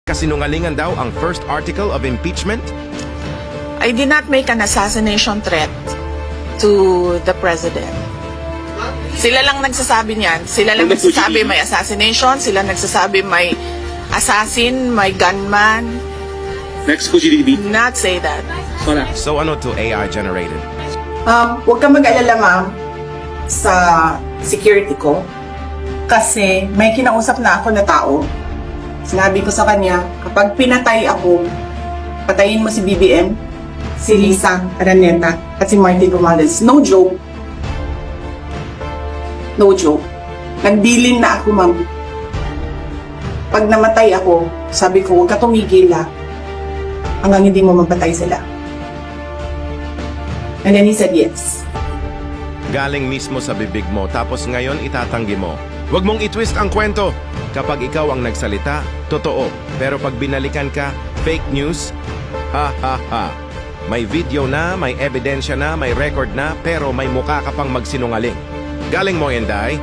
Kasinungalingan daw ang first article of impeachment? I did not make an assassination threat to the president. Sila lang nagsasabi niyan. Sila lang nagsasabi may assassination. Sila nagsasabi may assassin, may gunman. Next po, GDB. Not say that. So ano to AI generated? Huwag kang mag-alala, ma'am, sa security ko. Kasi may kinausap na ako na tao. Sinabi ko sa kanya, kapag pinatay ako, patayin mo si BBM, si Lisa Araneta, at si Martin Romales. No joke. No joke. Nagbilin na ako, ma'am. Pag namatay ako, sabi ko, huwag ka tumigil, hanggang hindi mo mapatay sila. And then he said yes. Galing mismo sa bibig mo tapos ngayon itatanggi mo. Huwag mong itwist ang kwento. Kapag ikaw ang nagsalita, totoo. Pero pag binalikan ka, fake news, ha ha ha. May video na, may ebidensya na, may record na, pero may mukha ka pang magsinungaling. Galing mo, Inday.